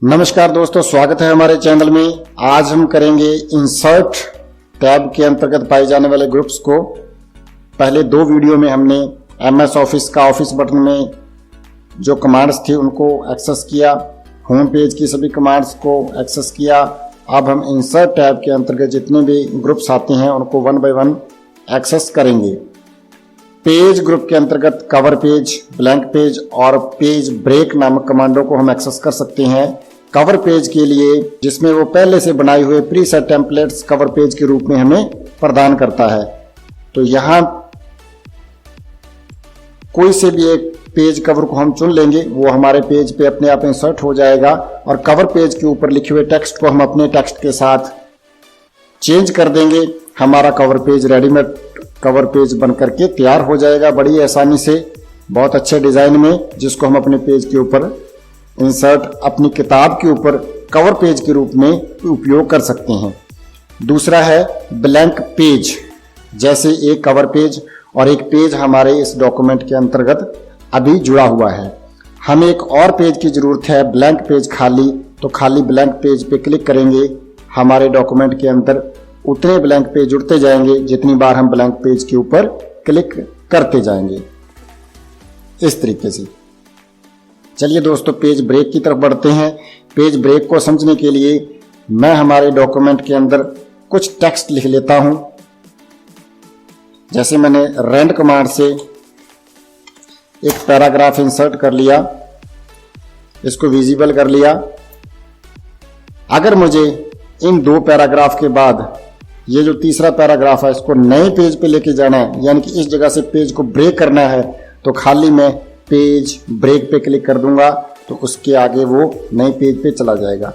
नमस्कार दोस्तों, स्वागत है हमारे चैनल में। आज हम करेंगे इंसर्ट टैब के अंतर्गत पाए जाने वाले ग्रुप्स को। पहले दो वीडियो में हमने MS ऑफिस का ऑफिस बटन में जो कमांड्स थी उनको एक्सेस किया, होम पेज की सभी कमांड्स को एक्सेस किया। अब हम इंसर्ट टैब के अंतर्गत जितने भी ग्रुप्स आते हैं उनको वन बाय वन एक्सेस करेंगे। पेज ग्रुप के अंतर्गत कवर पेज, ब्लैंक पेज और पेज ब्रेक नामक कमांडों को हम एक्सेस कर सकते हैं। कवर पेज के लिए जिसमें वो पहले से बनाए हुए प्रीसेट टेम्पलेट्स कवर पेज के रूप में हमें प्रदान करता है। तो यहाँ कोई से भी एक पेज कवर को हम चुन लेंगे, वो हमारे पेज पे अपने आप इंसर्ट हो जाएगा और कवर पेज के ऊपर लिखे हुए टेक्स्ट को हम अपने टेक्स्ट के साथ चेंज कर देंगे। हमारा cover page readymade cover page बन करके तैयार हो जाएगा बड़ी आसानी से, बहुत अच्छे डिजाइन में, जिसको हम अपने पेज के ऊपर इंसर्ट अपनी किताब के ऊपर कवर पेज के रूप में उपयोग कर सकते हैं। दूसरा है ब्लैंक पेज। जैसे एक कवर पेज और एक पेज हमारे इस डॉक्यूमेंट के अंतर्गत अभी जुड़ा हुआ है, हमें एक और पेज की जरूरत है, ब्लैंक पेज खाली। तो खाली ब्लैंक पेज पे क्लिक करेंगे, हमारे डॉक्यूमेंट के अंदर उतने ब्लैंक पेज जुड़ते जाएंगे जितनी बार हम ब्लैंक पेज के ऊपर क्लिक करते जाएंगे, इस तरीके से। चलिए दोस्तों, पेज ब्रेक की तरफ बढ़ते हैं। पेज ब्रेक को समझने के लिए मैं हमारे डॉक्यूमेंट के अंदर कुछ टेक्स्ट लिख लेता हूं। जैसे मैंने रेंड कमांड से एक पैराग्राफ इंसर्ट कर लिया, इसको विजिबल कर लिया। अगर मुझे इन दो पैराग्राफ के बाद ये जो तीसरा पैराग्राफ है इसको नए पेज पे लेके जाना है, यानी कि इस जगह से पेज को ब्रेक करना है, तो खाली मैं पेज ब्रेक पे क्लिक कर दूंगा तो उसके आगे वो नए पेज पे चला जाएगा।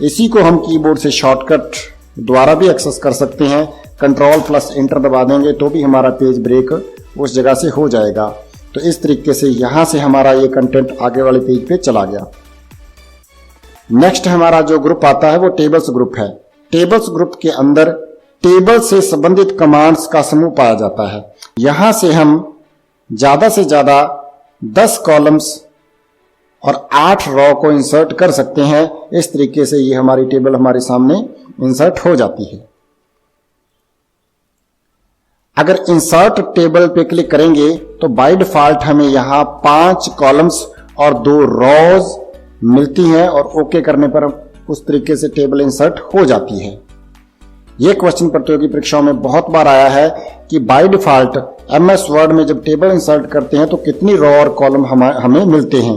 इसी को हम कीबोर्ड से शॉर्टकट द्वारा भी एक्सेस कर सकते हैं। Ctrl+Enter दबा देंगे तो भी हमारा पेज ब्रेक उस जगह से हो जाएगा। तो इस तरीके से यहां से हमारा ये कंटेंट आगे वाले पेज पे चला गया। नेक्स्ट हमारा जो ग्रुप आता है वो टेबल्स ग्रुप है। टेबल्स ग्रुप के अंदर टेबल से संबंधित कमांड्स का समूह पाया जाता है। यहां से हम ज्यादा से ज्यादा 10 कॉलम्स और 8 रो को इंसर्ट कर सकते हैं। इस तरीके से ये हमारी टेबल हमारे सामने इंसर्ट हो जाती है। अगर इंसर्ट टेबल पे क्लिक करेंगे तो बाय डिफॉल्ट हमें यहां 5 कॉलम्स और 2 रोज मिलती हैं और ओके करने पर उस तरीके से टेबल इंसर्ट हो जाती है। यह क्वेश्चन प्रतियोगी परीक्षाओं में बहुत बार आया है कि बाय डिफॉल्ट MS वर्ड में जब टेबल इंसर्ट करते हैं तो कितनी रो और कॉलम हमें मिलते हैं।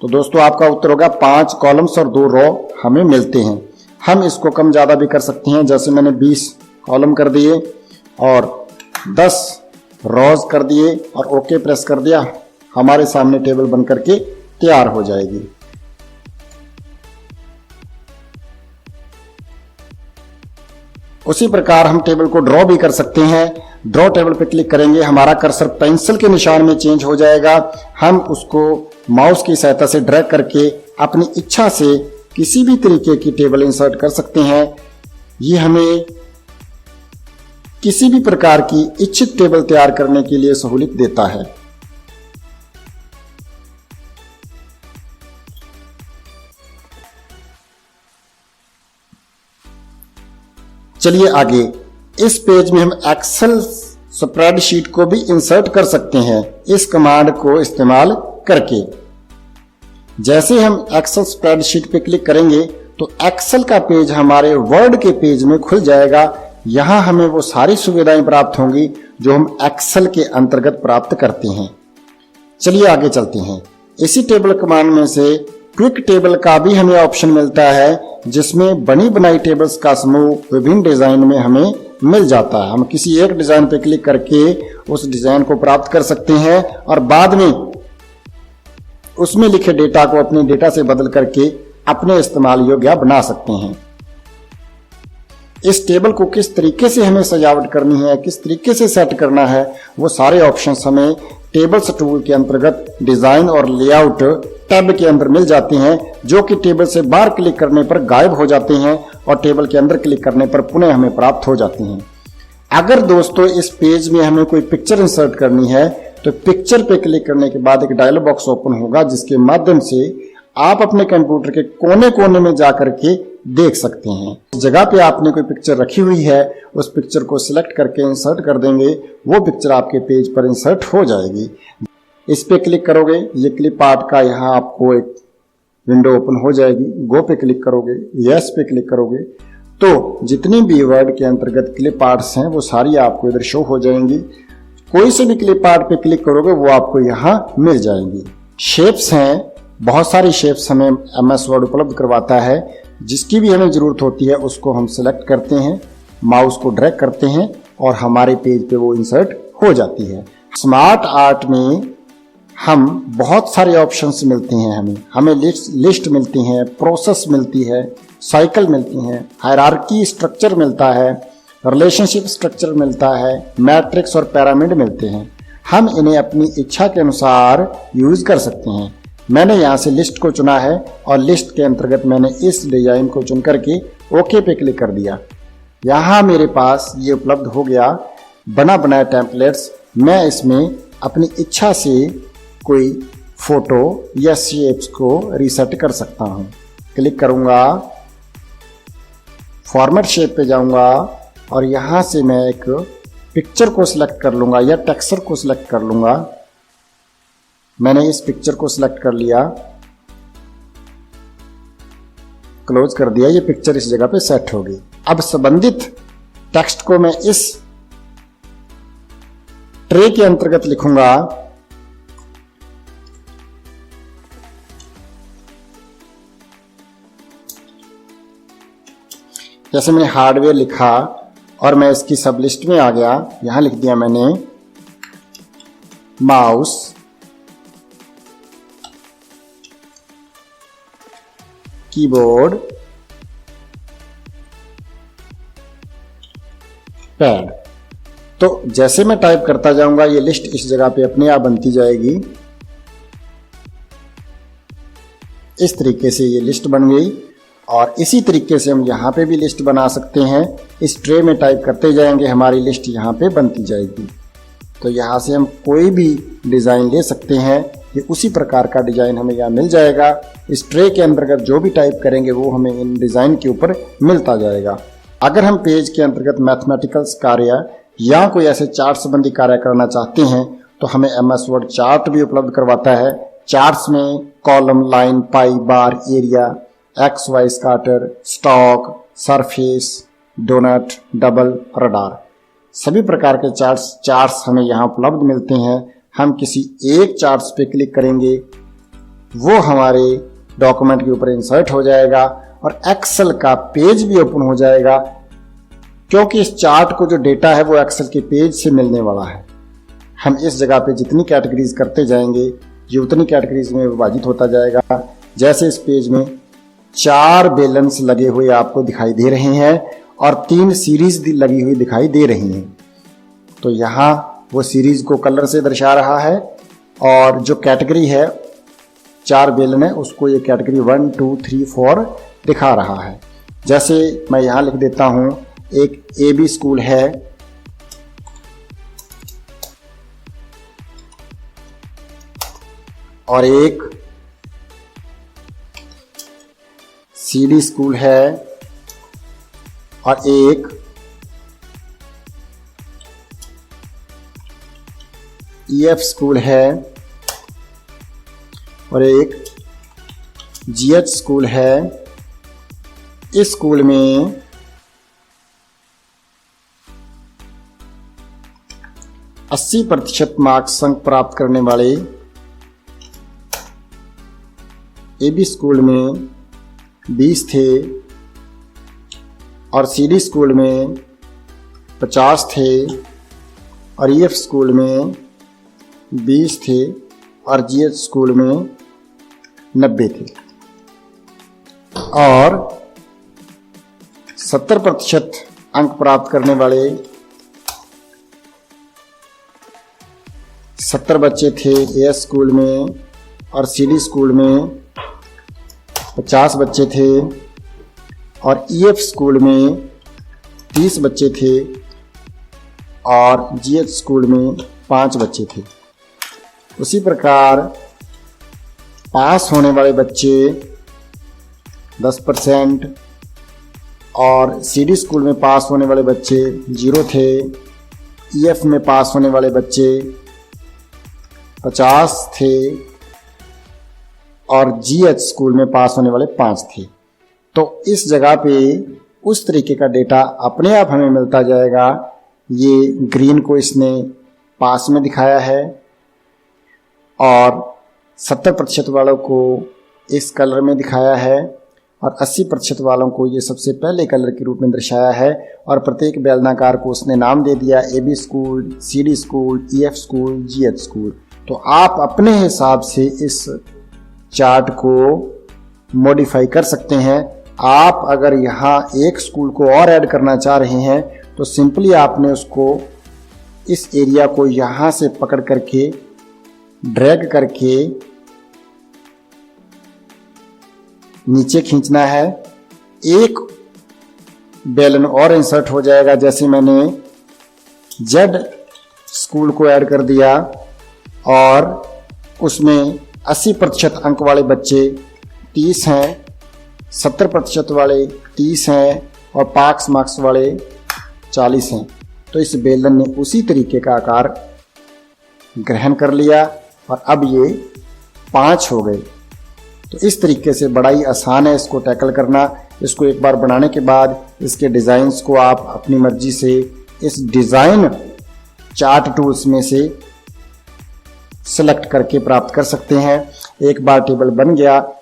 तो दोस्तों आपका उत्तर होगा 5 कॉलम्स और 2 रो हमें मिलते हैं। हम इसको कम ज्यादा भी कर सकते हैं, जैसे मैंने 20 कॉलम कर दिए और 10 रोज कर दिए और ओके प्रेस कर दिया, हमारे सामने टेबल बन करके तैयार हो जाएगी। उसी प्रकार हम टेबल को ड्रॉ भी कर सकते हैं। ड्रॉ टेबल पे क्लिक करेंगे, हमारा कर्सर पेंसिल के निशान में चेंज हो जाएगा। हम उसको माउस की सहायता से ड्रैग करके अपनी इच्छा से किसी भी तरीके की टेबल इंसर्ट कर सकते हैं। ये हमें किसी भी प्रकार की इच्छित टेबल तैयार करने के लिए सहूलियत देता है। चलिए आगे, इस पेज में हम एक्सेल स्प्रेडशीट को भी इंसर्ट कर सकते हैं इस कमांड को इस्तेमाल करके। जैसे हम एक्सेल स्प्रेडशीट पे क्लिक करेंगे तो एक्सेल का पेज हमारे वर्ड के पेज में खुल जाएगा। यहां हमें वो सारी सुविधाएं प्राप्त होंगी जो हम एक्सेल के अंतर्गत प्राप्त करते हैं। चलिए आगे चलते हैं। इसी टेबल कमांड में से क्विक टेबल का भी हमें ऑप्शन मिलता है, जिसमें बनी बनाई टेबल्स का समूह विभिन्न डिजाइन में हमें मिल जाता है। हम किसी एक डिजाइन पर क्लिक करके उस डिजाइन को प्राप्त कर सकते हैं और बाद में उसमें लिखे डेटा को अपने डेटा से बदल करके अपने इस्तेमाल योग्य बना सकते हैं। इस टेबल को किस तरीके से हमें सजावट करनी है, किस तरीके से सेट करना है, वो सारे ऑप्शंस हमें टेबल्स टूल के अंतर्गत डिजाइन और लेआउट टैब के अंदर मिल जाते हैं, जो कि टेबल से बाहर क्लिक करने पर गायब हो जाते हैं और टेबल के अंदर क्लिक करने पर पुनः हमें प्राप्त हो जाते हैं। अगर दोस्तों इस पेज में हमें कोई पिक्चर इंसर्ट करनी है तो पिक्चर पे क्लिक करने के बाद एक डायलॉग बॉक्स ओपन होगा, जिसके माध्यम से आप अपने कंप्यूटर के कोने कोने में जाकर के देख सकते हैं। इस जगह पे आपने कोई पिक्चर रखी हुई है, उस पिक्चर को सिलेक्ट करके इंसर्ट कर देंगे, वो पिक्चर आपके पेज पर इंसर्ट हो जाएगी। इस पे क्लिक करोगे, ये क्लिप आर्ट का यहाँ आपको एक विंडो ओपन हो जाएगी। गो पे क्लिक करोगे, यस पे क्लिक करोगे तो जितनी भी वर्ड के अंतर्गत क्लिप आर्ट्स हैं वो सारी आपको इधर शो हो जाएंगी। कोई से भी क्लिप आर्ट पे क्लिक करोगे वो आपको यहाँ मिल जाएंगी। शेप्स हैं, बहुत सारी शेप्स हमें MS वर्ड उपलब्ध करवाता है। जिसकी भी हमें जरूरत होती है उसको हम सिलेक्ट करते हैं, माउस को ड्रैग करते हैं और हमारे पेज पे वो इंसर्ट हो जाती है। स्मार्ट आर्ट में हम बहुत सारे ऑप्शंस मिलते हैं, हमें लिस्ट मिलती हैं, प्रोसेस मिलती है, साइकिल मिलती हैं, हायरार्की स्ट्रक्चर मिलता है, रिलेशनशिप स्ट्रक्चर मिलता है, मैट्रिक्स और पिरामिड मिलते हैं। हम इन्हें अपनी इच्छा के अनुसार यूज कर सकते हैं। मैंने यहाँ से लिस्ट को चुना है और लिस्ट के अंतर्गत मैंने इस डिजाइन को चुन करके ओके पे क्लिक कर दिया। यहाँ मेरे पास ये उपलब्ध हो गया बना बनाया टेम्पलेट्स। मैं इसमें अपनी इच्छा से कोई फोटो या शेप्स को रीसेट कर सकता हूँ। क्लिक करूँगा, फॉर्मेट शेप पे जाऊँगा और यहाँ से मैं एक पिक्चर को सिलेक्ट कर लूँगा या टेक्सचर को सिलेक्ट कर लूँगा। मैंने इस पिक्चर को सिलेक्ट कर लिया, क्लोज कर दिया। ये पिक्चर इस जगह पे सेट हो गई। अब संबंधित टेक्स्ट को मैं इस ट्रे के अंतर्गत लिखूंगा। जैसे मैंने हार्डवेयर लिखा और मैं इसकी सब लिस्ट में आ गया। यहां लिख दिया मैंने माउस, कीबोर्ड, पैड। तो जैसे मैं टाइप करता जाऊंगा ये लिस्ट इस जगह पे अपने आप बनती जाएगी। इस तरीके से ये लिस्ट बन गई और इसी तरीके से हम यहाँ पे भी लिस्ट बना सकते हैं। इस ट्रे में टाइप करते जाएंगे, हमारी लिस्ट यहाँ पे बनती जाएगी। तो यहाँ से हम कोई भी डिज़ाइन ले सकते हैं। ये उसी प्रकार का डिज़ाइन हमें यहाँ मिल जाएगा। इस ट्रे के अंतर्गत जो भी टाइप करेंगे वो हमें इन डिज़ाइन के ऊपर मिलता जाएगा। अगर हम पेज के अंतर्गत मैथमेटिकल्स कार्य या कोई ऐसे चार्ट संबंधी कार्य करना चाहते हैं तो हमें MS वर्ड चार्ट भी उपलब्ध करवाता है। चार्ट्स में column, line, pie, bar, area, XY scatter, stock, surface, doughnut, double, radar, सभी प्रकार के चार्ट्स हमें यहाँ उपलब्ध मिलते हैं। हम किसी एक चार्ट्स पे क्लिक करेंगे, वो हमारे डॉक्यूमेंट के ऊपर इंसर्ट हो जाएगा और एक्सेल का पेज भी ओपन हो जाएगा, क्योंकि इस चार्ट को जो डेटा है वो एक्सेल के पेज से मिलने वाला है। हम इस जगह पे जितनी कैटेगरीज करते जाएंगे ये उतनी कैटेगरीज में विभाजित होता जाएगा। जैसे इस पेज में 4 बैलेंस लगे हुए आपको दिखाई दे रहे हैं और 3 सीरीज लगी हुई दिखाई दे रही हैं। तो यहाँ वो सीरीज को कलर से दर्शा रहा है और जो कैटेगरी है 4 बेलन है उसको ये कैटेगरी 1, 2, 3, 4 दिखा रहा है। जैसे मैं यहाँ लिख देता हूँ एक AB स्कूल है, और एक CD स्कूल है, और एक EF स्कूल है, और एक GH स्कूल है। इस स्कूल में 80% मार्क्स अंक प्राप्त करने वाले AB स्कूल में 20 थे, और CD स्कूल में 50 थे, और EF स्कूल में 20 थे, और GH स्कूल में 90 थे। और 70% अंक प्राप्त करने वाले 70 बच्चे थे AS स्कूल में, और CD स्कूल में 50 बच्चे थे, और EF स्कूल में 30 बच्चे थे, और GH स्कूल में 5 बच्चे थे। उसी प्रकार पास होने वाले बच्चे 10% और सीडी स्कूल में पास होने वाले बच्चे 0 थे। ईएफ में पास होने वाले बच्चे 50 थे और जीएच स्कूल में पास होने वाले 5 थे। तो इस जगह पे उस तरीके का डेटा अपने आप हमें मिलता जाएगा। ये ग्रीन को इसने पास में दिखाया है और 70% वालों को इस कलर में दिखाया है और 80% वालों को ये सबसे पहले कलर के रूप में दर्शाया है और प्रत्येक बेलनाकार को उसने नाम दे दिया AB school, CD school, EF school, GH school. तो आप अपने हिसाब से इस चार्ट को मॉडिफाई कर सकते हैं। आप अगर यहाँ एक स्कूल को और ऐड करना चाह रहे हैं तो सिंपली आपने उसको इस एरिया को यहाँ से पकड़ करके ड्रैग करके नीचे खींचना है। एक बेलन और इंसर्ट हो जाएगा। जैसे मैंने जेड स्कूल को ऐड कर दिया और उसमें 80% अंक वाले बच्चे 30 हैं, 70% वाले 30 हैं और पास मार्क्स वाले 40 हैं। तो इस बेलन ने उसी तरीके का आकार ग्रहण कर लिया और अब ये 5 हो गए। तो इस तरीके से बड़ा ही आसान है इसको टैकल करना। इसको एक बार बनाने के बाद इसके डिज़ाइंस को आप अपनी मर्जी से इस डिज़ाइन चार्ट टूल्स में से सेलेक्ट करके प्राप्त कर सकते हैं। एक बार टेबल बन गया,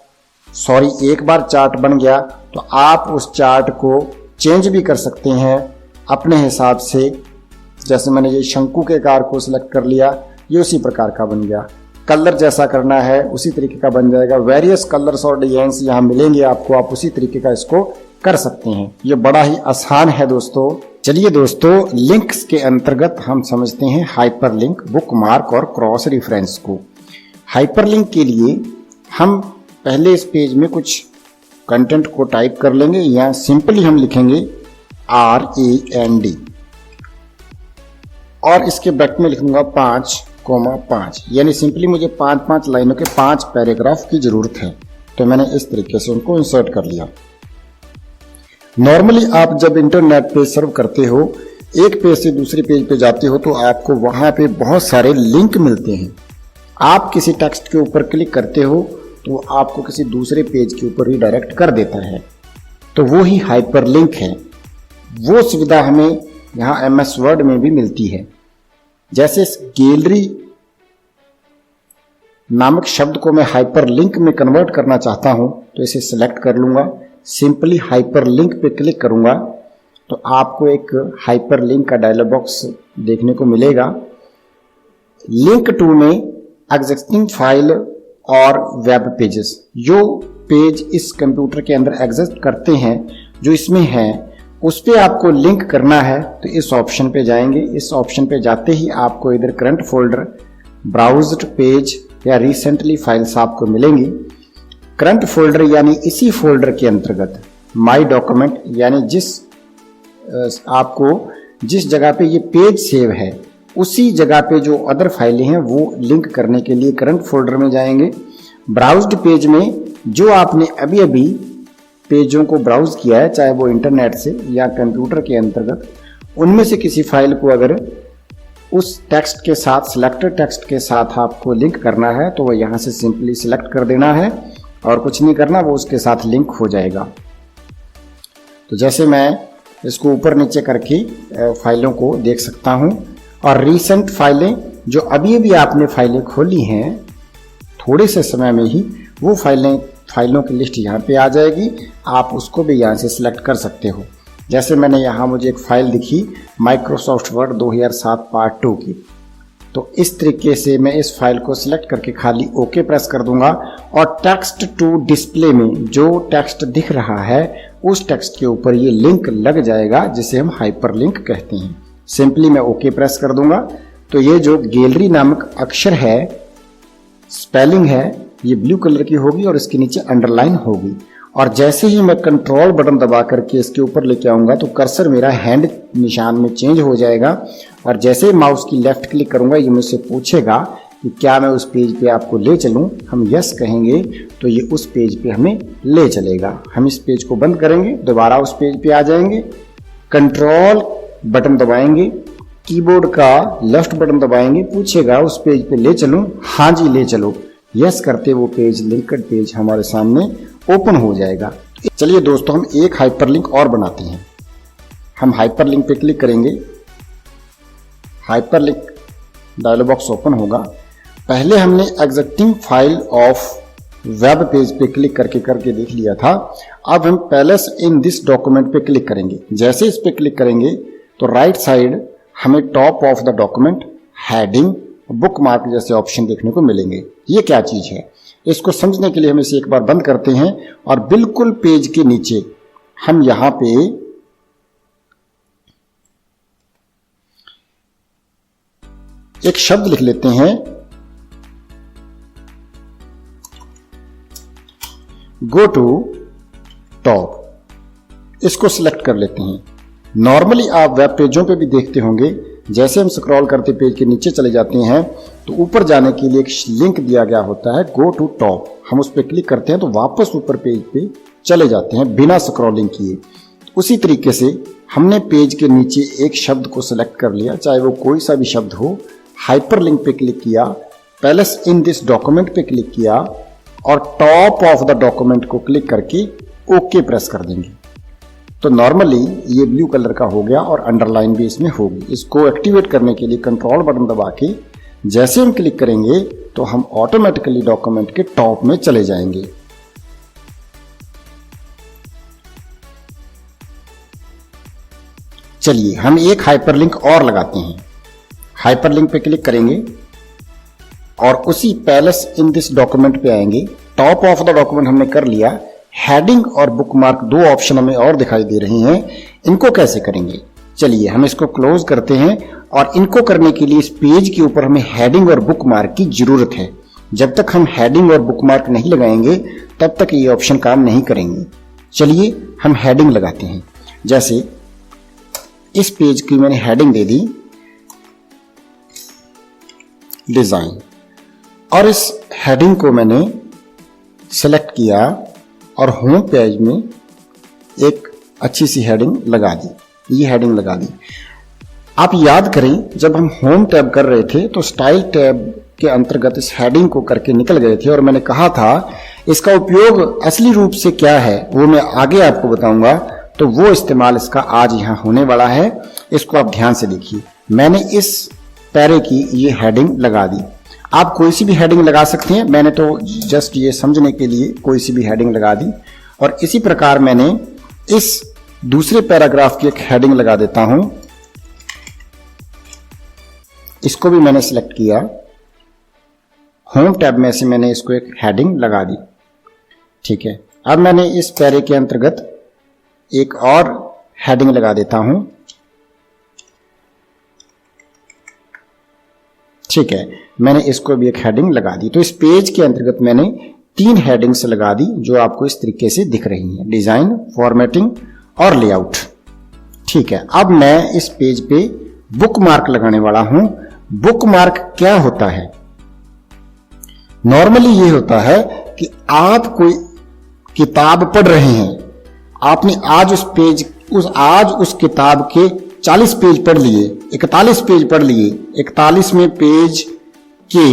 एक बार चार्ट बन गया तो आप उस चार्ट को चेंज भी कर सकते हैं अपने हिसाब से। जैसे मैंने ये शंकु के आकार को सिलेक्ट कर लिया, ये उसी प्रकार का बन गया। कलर जैसा करना है उसी तरीके का बन जाएगा। वेरियस कलर्स और डिजाइन्स यहाँ मिलेंगे आपको, आप उसी तरीके का इसको कर सकते हैं। ये बड़ा ही आसान है दोस्तों। चलिए दोस्तों, लिंक्स के अंतर्गत हम समझते हैं हाइपरलिंक, बुकमार्क और क्रॉस रेफरेंस को। हाइपरलिंक के लिए हम पहले इस पेज में कुछ कंटेंट को टाइप कर लेंगे। यहाँ सिंपली हम लिखेंगे RAND और इसके ब्रैकेट में लिखूंगा 5,5, यानी सिंपली मुझे 5-5 लाइनों के 5 पैराग्राफ की जरूरत है। तो मैंने इस तरीके से उनको इंसर्ट कर लिया। नॉर्मली आप जब इंटरनेट पे सर्व करते हो, एक पेज से दूसरे पेज पे जाते हो तो आपको वहां पे बहुत सारे लिंक मिलते हैं। आप किसी टेक्स्ट के ऊपर क्लिक करते हो तो आपको किसी दूसरे पेज के ऊपर रीडायरेक्ट कर देता है। तो वो ही हाइपरलिंक है। वो सुविधा हमें यहाँ MS वर्ड में भी मिलती है। जैसे इस गैलरी नामक शब्द को मैं हाइपरलिंक में कन्वर्ट करना चाहता हूं तो इसे सिलेक्ट कर लूंगा, सिंपली हाइपरलिंक पे क्लिक करूंगा तो आपको एक हाइपरलिंक का डायलॉग बॉक्स देखने को मिलेगा। लिंक टू में एग्जिस्टिंग फाइल और वेब पेजेस, जो पेज इस कंप्यूटर के अंदर एग्जिस्ट करते हैं, जो इसमें हैं, उस पे आपको लिंक करना है तो इस ऑप्शन पे जाएंगे। इस ऑप्शन पे जाते ही आपको इधर करंट फोल्डर, ब्राउज्ड पेज या रिसेंटली फाइल्स आपको मिलेंगी। करंट फोल्डर यानी इसी फोल्डर के अंतर्गत माई डॉक्यूमेंट, यानी जिस जगह पे ये पेज सेव है उसी जगह पे जो अदर फाइलें हैं वो लिंक करने के लिए करंट फोल्डर में जाएंगे। ब्राउज्ड पेज में जो आपने अभी अभी पेजों को ब्राउज किया है, चाहे वो इंटरनेट से या कंप्यूटर के अंतर्गत, उनमें से किसी फाइल को अगर उस टेक्स्ट के साथ, सिलेक्टेड टेक्स्ट के साथ आपको लिंक करना है तो वो यहाँ से सिंपली सिलेक्ट कर देना है और कुछ नहीं करना, वो उसके साथ लिंक हो जाएगा। तो जैसे मैं इसको ऊपर नीचे करके फाइलों को देख सकता हूँ और रीसेंट फाइलें जो अभी अभी आपने फाइलें खोली हैं थोड़े से समय में ही, वो फाइलों की लिस्ट यहाँ पे आ जाएगी। आप उसको भी यहाँ से सिलेक्ट कर सकते हो। जैसे मैंने यहाँ मुझे एक फाइल दिखी माइक्रोसॉफ्ट वर्ड 2007 पार्ट 2 की, तो इस तरीके से मैं इस फाइल को सिलेक्ट करके खाली ओके प्रेस कर दूंगा और टेक्स्ट टू डिस्प्ले में जो टेक्स्ट दिख रहा है उस टेक्स्ट के ऊपर ये लिंक लग जाएगा, जिसे हम हाइपरलिंक कहते हैं। सिंपली मैं ओके प्रेस कर दूंगा तो ये जो गैलरी नामक अक्षर है, स्पेलिंग है, ये ब्लू कलर की होगी और इसके नीचे अंडरलाइन होगी। और जैसे ही मैं कंट्रोल बटन दबा करके इसके ऊपर लेके आऊंगा तो कर्सर मेरा हैंड निशान में चेंज हो जाएगा और जैसे ही माउस की लेफ्ट क्लिक करूंगा ये मुझसे पूछेगा कि क्या मैं उस पेज पे आपको ले चलूं, हम यस कहेंगे तो ये उस पेज पे हमें ले चलेगा। हम इस पेज को बंद करेंगे, दोबारा उस पेज पे आ जाएंगे, कंट्रोल बटन दबाएंगे, कीबोर्ड का लेफ्ट बटन दबाएंगे, पूछेगा उस पेज पे ले चलूं, हाँ जी ले चलो, यस करते वो पेज, लिंक्ड पेज हमारे सामने ओपन हो जाएगा। चलिए दोस्तों, हम एक हाइपरलिंक और बनाते हैं। हम हाइपरलिंक पे क्लिक करेंगे, हाइपरलिंक डायलॉग बॉक्स ओपन होगा। पहले हमने existing file of web page पे क्लिक करके देख लिया था। अब हम पैलेस इन दिस डॉक्यूमेंट पे क्लिक करेंगे। जैसे इस पे क्लिक करेंगे तो राइट साइड हमें top of the document heading, bookmark जैसे ऑप्शन देखने को मिलेंगे। ये क्या चीज है, इसको समझने के लिए हम इसे एक बार बंद करते हैं और बिल्कुल पेज के नीचे हम यहां पे एक शब्द लिख लेते हैं, गो टू टॉप। इसको सिलेक्ट कर लेते हैं। नॉर्मली आप वेब पेजों पे भी देखते होंगे, जैसे हम स्क्रॉल करते पेज के नीचे चले जाते हैं तो ऊपर जाने के लिए एक लिंक दिया गया होता है, गो टू टॉप। हम उस पर क्लिक करते हैं तो वापस ऊपर पेज पे चले जाते हैं बिना स्क्रॉलिंग किए। उसी तरीके से हमने पेज के नीचे एक शब्द को सिलेक्ट कर लिया, चाहे वो कोई सा भी शब्द हो, हाइपरलिंक पे क्लिक किया, पैलेस इन दिस डॉक्यूमेंट पे क्लिक किया और टॉप ऑफ द डॉक्यूमेंट को क्लिक करके ओके प्रेस कर देंगे। तो नॉर्मली ये ब्लू कलर का हो गया और अंडरलाइन भी इसमें होगी। इसको एक्टिवेट करने के लिए कंट्रोल बटन दबा के जैसे हम क्लिक करेंगे तो हम ऑटोमेटिकली डॉक्यूमेंट के टॉप में चले जाएंगे। चलिए हम एक हाइपरलिंक और लगाते हैं। हाइपरलिंक पे क्लिक करेंगे और उसी पैलेस इन दिस डॉक्यूमेंट पे आएंगे। टॉप ऑफ द डॉक्यूमेंट हमने कर लिया, हेडिंग और बुकमार्क दो ऑप्शन हमें और दिखाई दे रहे हैं। इनको कैसे करेंगे, चलिए हम इसको क्लोज करते हैं और इनको करने के लिए इस पेज के ऊपर हमें हेडिंग और बुकमार्क की जरूरत है। जब तक हम हेडिंग और बुकमार्क नहीं लगाएंगे तब तक ये ऑप्शन काम नहीं करेंगे। चलिए हम हेडिंग लगाते हैं। जैसे इस पेज की मैंने हेडिंग दे दी डिजाइन, और इस हेडिंग को मैंने सेलेक्ट किया और होम पेज में एक अच्छी सी हेडिंग लगा दी। ये हेडिंग लगा दी। आप याद करें, जब हम होम टैब कर रहे थे तो स्टाइल टैब के अंतर्गत इस हेडिंग को करके निकल गए थे और मैंने कहा था इसका उपयोग असली रूप से क्या है वो मैं आगे आपको बताऊंगा। तो वो इस्तेमाल इसका आज यहां होने वाला है। इसको आप ध्यान से देखिए। मैंने इस पैरे की ये हेडिंग लगा दी। आप कोई सी भी हेडिंग लगा सकते हैं, मैंने तो जस्ट ये समझने के लिए कोई सी भी हेडिंग लगा दी। और इसी प्रकार मैंने इस दूसरे पैराग्राफ की एक हेडिंग लगा देता हूं। इसको भी मैंने सिलेक्ट किया, होम टैब में से मैंने इसको एक हेडिंग लगा दी। ठीक है, अब मैंने इस पैरे के अंतर्गत एक और हेडिंग लगा देता हूं। ठीक है, मैंने इसको भी एक हेडिंग लगा दी। तो इस पेज के अंतर्गत मैंने 3 हेडिंग्स लगा दी जो आपको इस तरीके से दिख रही हैं, डिजाइन, फॉर्मेटिंग और लेआउट। ठीक है, अब मैं इस पेज पे बुकमार्क लगाने वाला हूं। बुकमार्क क्या होता है? नॉर्मली ये होता है कि आप कोई किताब पढ़ रहे हैं, आपने आज उस किताब के 40 पेज पढ़ लिए, 41 पेज पढ़ लिए, 41वें पेज के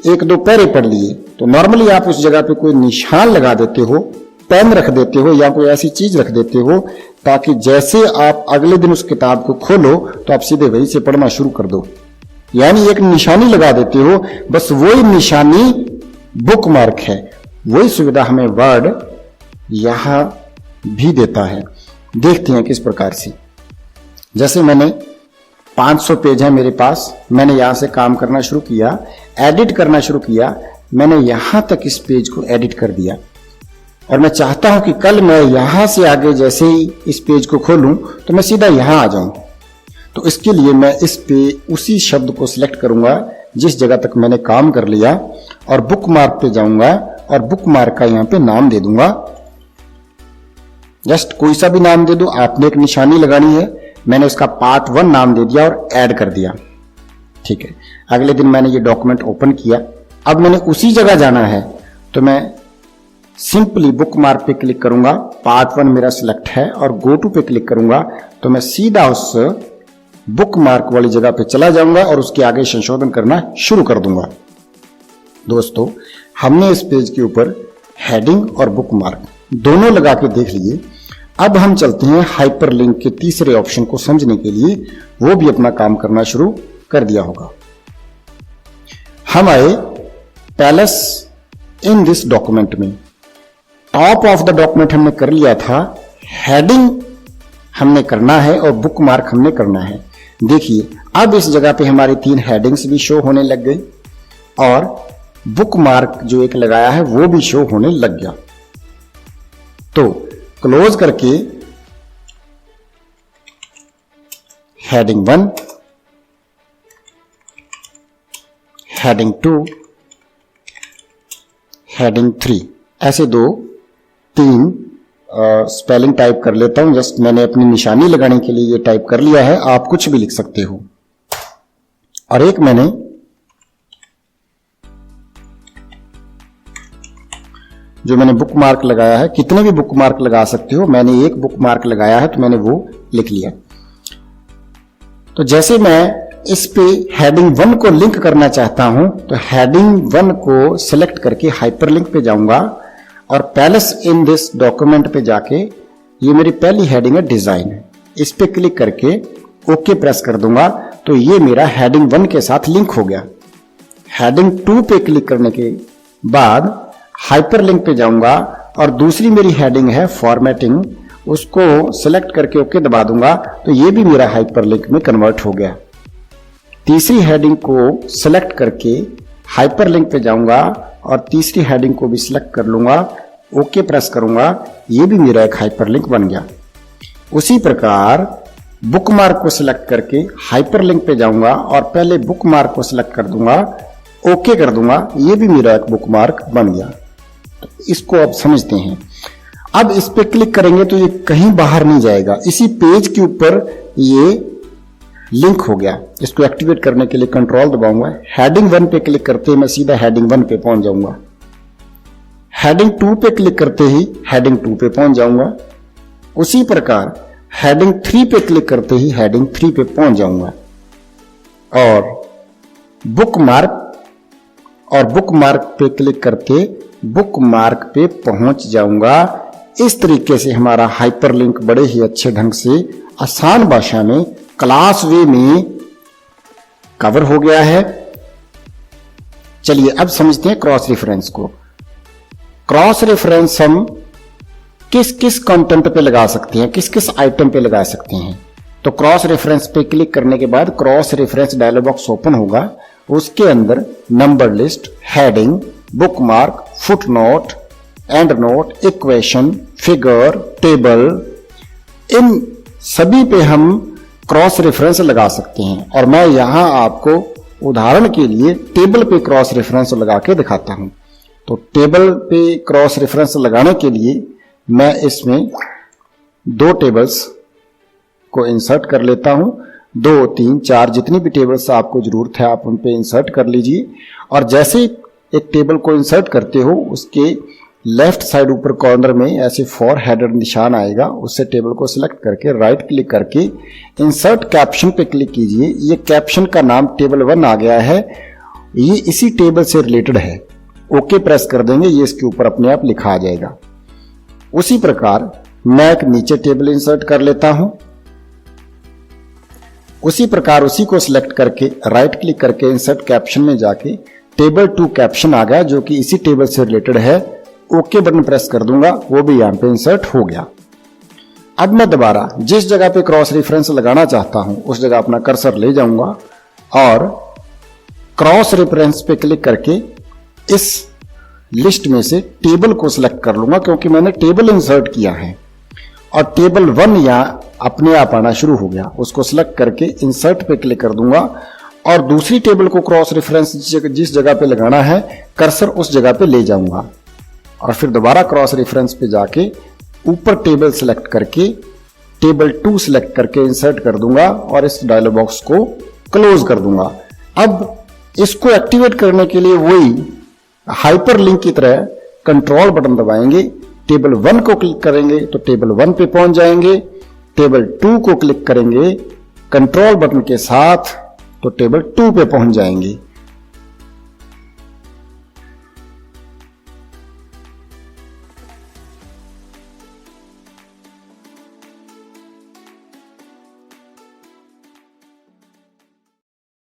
1-2 पैरे पढ़ लिए, तो नॉर्मली आप उस जगह पे कोई निशान लगा देते हो, पेन रख देते हो या कोई ऐसी चीज रख देते हो ताकि जैसे आप अगले दिन उस किताब को खोलो तो आप सीधे वहीं से पढ़ना शुरू कर दो। यानी एक निशानी लगा देते हो, बस वही निशानी बुकमार्क है। वही सुविधा हमें वर्ड यहां भी देता है। देखते हैं किस प्रकार से। जैसे मैंने 500 पेज है मेरे पास, मैंने यहां से काम करना शुरू किया, एडिट करना शुरू किया। मैंने यहां तक इस पेज को एडिट कर दिया और मैं चाहता हूं कि कल मैं यहां से आगे जैसे ही इस पेज को खोलूं तो मैं सीधा यहां आ जाऊं। तो इसके लिए मैं इस पे उसी शब्द को सिलेक्ट करूंगा जिस जगह तक मैंने काम कर लिया और बुकमार्क पे जाऊंगा और बुकमार्क का यहां पे नाम दे दूंगा। जस्ट कोई सा भी नाम दे दो, आपने एक निशानी लगानी है। मैंने उसका पार्ट 1 नाम दे दिया और ऐड कर दिया। ठीक है, अगले दिन मैंने ये डॉक्यूमेंट ओपन किया। अब मैंने उसी जगह जाना है तो मैं सिंपली बुक मार्क पे क्लिक करूंगा, पार्ट 1 मेरा सिलेक्ट है, और गो टू पे क्लिक करूंगा तो मैं सीधा उस बुक मार्क वाली जगह पे चला जाऊंगा और उसके आगे संशोधन करना शुरू कर दूंगा। दोस्तों, हमने इस पेज के ऊपर हेडिंग और बुक मार्क दोनों लगा के देख लिए। अब हम चलते हैं हाइपरलिंक के तीसरे ऑप्शन को समझने के लिए, वो भी अपना काम करना शुरू कर दिया होगा। हम आए पैलेस इन दिस डॉक्यूमेंट में। टॉप ऑफ द डॉक्यूमेंट हमने कर लिया था, हेडिंग हमने करना है और बुक मार्क हमने करना है। देखिए अब इस जगह पे हमारी 3 हेडिंग्स भी शो होने लग गई और बुक मार्क जो एक लगाया है वो भी शो होने लग गया। तो क्लोज करके हेडिंग 1, हेडिंग 2, हेडिंग 3 ऐसे 2-3 स्पेलिंग टाइप कर लेता हूं। जस्ट मैंने अपनी निशानी लगाने के लिए ये टाइप कर लिया है, आप कुछ भी लिख सकते हो। और एक मैंने जो मैंने बुक मार्क लगाया है, कितने भी बुक मार्क लगा सकते हो, मैंने एक बुक मार्क लगाया है तो मैंने वो लिख लिया। तो जैसे मैं इस पे हेडिंग 1 को लिंक करना चाहता हूं तो हेडिंग 1 को सिलेक्ट करके हाइपरलिंक पे जाऊंगा और पैलेस इन दिस डॉक्यूमेंट पे जाके, ये मेरी पहली हेडिंग है डिजाइन, इस पे क्लिक करके ओके प्रेस कर दूंगा तो ये मेरा हेडिंग 1 के साथ लिंक हो गया। हेडिंग 2 पे क्लिक करने के बाद हाइपरलिंक पे जाऊंगा और दूसरी मेरी हेडिंग है फॉर्मेटिंग, उसको सिलेक्ट करके ओके दबा दूंगा तो ये भी मेरा हाइपरलिंक में कन्वर्ट हो गया। तीसरी हेडिंग को सिलेक्ट करके हाइपरलिंक पे जाऊंगा और तीसरी हेडिंग को भी सिलेक्ट कर लूंगा, ओके प्रेस करूंगा, ये भी मेरा एक हाइपरलिंक बन गया। उसी प्रकार बुक मार्क को सिलेक्ट करके हाइपरलिंक पे जाऊंगा और पहले बुक मार्क को सिलेक्ट कर दूंगा, ओके कर दूंगा, ये भी मेरा एक बुक मार्क बन गया। तो इसको अब समझते हैं। अब इस पे क्लिक करेंगे तो ये कहीं बाहर नहीं जाएगा, इसी पेज के ऊपर ये लिंक हो गया। इसको एक्टिवेट करने के लिए कंट्रोल दबाऊंगा, हेडिंग 1 पे क्लिक करते ही मैं सीधा हेडिंग 1 पे पहुंच जाऊंगा। हेडिंग 2 पे क्लिक करते ही हेडिंग 2 पे पहुंच जाऊंगा। उसी प्रकार हेडिंग 3 पे क्लिक करते ही हेडिंग 3 पे पहुंच जाऊंगा और बुक मार्क पे क्लिक करके बुक मार्क पे पहुंच जाऊंगा। इस तरीके से हमारा हाइपरलिंक बड़े ही अच्छे ढंग से आसान भाषा में क्लास वे में कवर हो गया है। चलिए अब समझते हैं क्रॉस रेफरेंस को। क्रॉस रेफरेंस हम किस किस कंटेंट पे लगा सकते हैं, किस किस आइटम पे लगा सकते हैं। तो क्रॉस रेफरेंस पे क्लिक करने के बाद cross reference dialog box open होगा, उसके अंदर number list, heading, bookmark, footnote, endnote, equation, figure, table, इन सभी पे हम क्रॉस रेफरेंस लगा सकते हैं। और मैं यहां आपको उदाहरण के लिए टेबल पे क्रॉस रेफरेंस लगा के दिखाता हूं। तो टेबल पे क्रॉस रेफरेंस लगाने के लिए मैं इसमें 2 टेबल्स को इंसर्ट कर लेता हूं, 2, 3, 4 जितनी भी टेबल्स आपको जरूरत है आप उन पे इंसर्ट कर लीजिए। और जैसे एक टेबल को इंसर्ट करते हो उसके लेफ्ट साइड ऊपर कॉर्नर में ऐसे 4 हेडर निशान आएगा, उससे टेबल को सिलेक्ट करके राइट क्लिक करके इंसर्ट कैप्शन पे क्लिक कीजिए। ये कैप्शन का नाम टेबल 1 आ गया है, ये इसी टेबल से रिलेटेड है। ओके प्रेस कर देंगे, ये इसके ऊपर अपने आप लिखा आ जाएगा। उसी प्रकार मैं एक नीचे टेबल इंसर्ट कर लेता हूं। उसी प्रकार उसी को सिलेक्ट करके राइट क्लिक करके इंसर्ट कैप्शन में जाके टेबल 2 कैप्शन आ गया जो कि इसी टेबल से रिलेटेड है। ओके बटन प्रेस कर दूंगा, वो भी यहां पे इंसर्ट हो गया। अब मैं दोबारा जिस जगह पे क्रॉस रेफरेंस लगाना चाहता हूं उस जगह अपना कर्सर ले जाऊंगा और क्रॉस रेफरेंस पे क्लिक करके इस लिस्ट में से टेबल को सिलेक्ट कर लूंगा, क्योंकि मैंने टेबल इंसर्ट किया है और टेबल 1 यहां अपने आप आना शुरू हो गया। उसको सिलेक्ट करके इंसर्ट पे क्लिक कर दूंगा और दूसरी टेबल को क्रॉस रेफरेंस जिस जगह पे लगाना है कर्सर उस जगह पे ले जाऊंगा और फिर दोबारा क्रॉस रेफरेंस पे जाके ऊपर टेबल सिलेक्ट करके टेबल 2 सिलेक्ट करके इंसर्ट कर दूंगा और इस डायलॉग बॉक्स को क्लोज कर दूंगा। अब इसको एक्टिवेट करने के लिए वही हाइपरलिंक की तरह कंट्रोल बटन दबाएंगे, टेबल 1 को क्लिक करेंगे तो टेबल 1 पे पहुंच जाएंगे, टेबल 2 को क्लिक करेंगे कंट्रोल बटन के साथ तो टेबल 2 पे पहुंच जाएंगे।